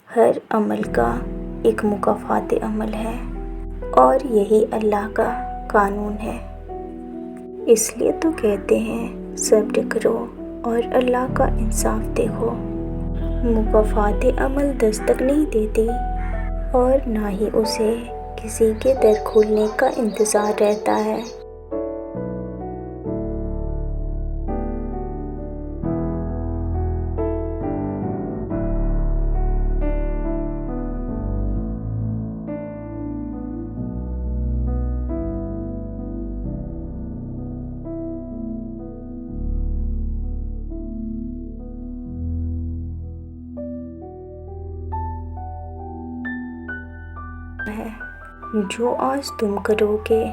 ہر عمل کا ایک مکافات عمل ہے اور یہی اللہ کا قانون ہے۔ اس لیے تو کہتے ہیں صبر کرو اور اللہ کا انصاف دیکھو۔ مکافات عمل دستک نہیں دیتی اور نہ ہی اسے کسی کے در کھولنے کا انتظار رہتا ہے۔ جو آج تم کرو گے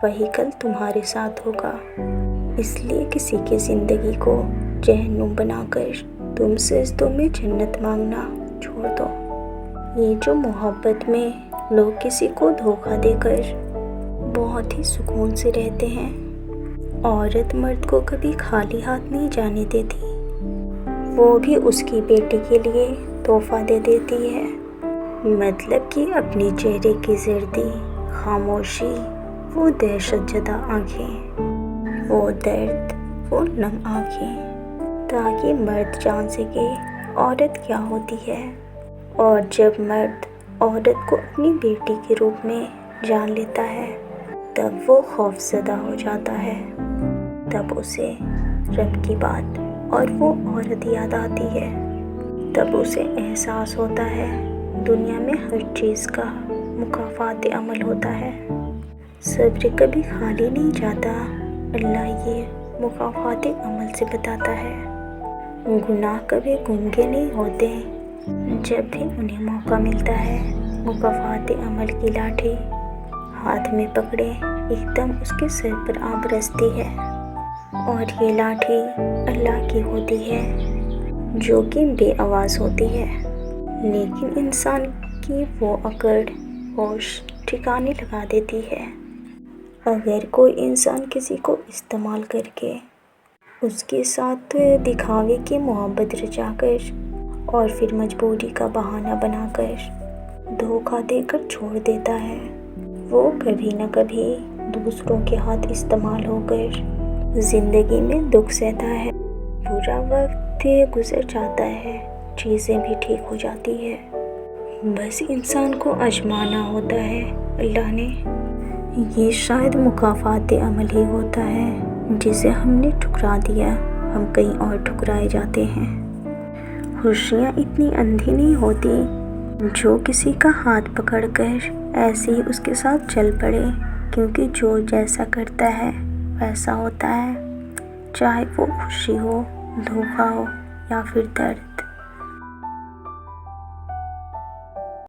وہی کل تمہارے ساتھ ہوگا، اس لیے کسی کی زندگی کو جہنم بنا کر تم سجدوں میں جنت مانگنا چھوڑ دو۔ یہ جو محبت میں لوگ کسی کو دھوکہ دے کر بہت ہی سکون سے رہتے ہیں، عورت مرد کو کبھی خالی ہاتھ نہیں جانے دیتی، وہ بھی اس کی بیٹی کے لیے تحفہ دے دیتی ہے۔ مطلب کہ اپنے چہرے کی زردی، خاموشی، وہ دہشت زدہ آنکھیں، وہ درد، وہ نم آنکھیں، تاکہ مرد جان سکے عورت کیا ہوتی ہے۔ اور جب مرد عورت کو اپنی بیٹی کے روپ میں جان لیتا ہے تب وہ خوف زدہ ہو جاتا ہے، تب اسے رب کی بات اور وہ عورت یاد آتی ہے، تب اسے احساس ہوتا ہے دنیا میں ہر چیز کا مکافات عمل ہوتا ہے۔ صبر کبھی خالی نہیں جاتا، اللہ یہ مکافات عمل سے بتاتا ہے۔ گناہ کبھی گنگے نہیں ہوتے، جب بھی انہیں موقع ملتا ہے مکافات عمل کی لاٹھی ہاتھ میں پکڑے ایک دم اس کے سر پر آ برستی ہے، اور یہ لاٹھی اللہ کی ہوتی ہے جو کہ بے آواز ہوتی ہے، لیکن انسان کی وہ اکڑ ہوش ٹھکانے لگا دیتی ہے۔ اگر کوئی انسان کسی کو استعمال کر کے اس کے ساتھ دکھاوے کی محبت رچا کر اور پھر مجبوری کا بہانہ بنا کر دھوکہ دے کر چھوڑ دیتا ہے، وہ کبھی نہ کبھی دوسروں کے ہاتھ استعمال ہو کر زندگی میں دکھ سہتا ہے۔ برا وقت گزر جاتا ہے، چیزیں بھی ٹھیک ہو جاتی ہے، بس انسان کو آزمانا ہوتا ہے اللہ نے۔ یہ شاید مکافات عمل ہی ہوتا ہے جسے ہم نے ٹھکرا دیا، ہم کہیں اور ٹھکرائے جاتے ہیں۔ خوشیاں اتنی اندھی نہیں ہوتی جو کسی کا ہاتھ پکڑ کر ایسے ہی اس کے ساتھ چل پڑے، کیونکہ جو جیسا کرتا ہے ویسا ہوتا ہے، چاہے وہ خوشی ہو، دھوکہ ہو یا پھر درد۔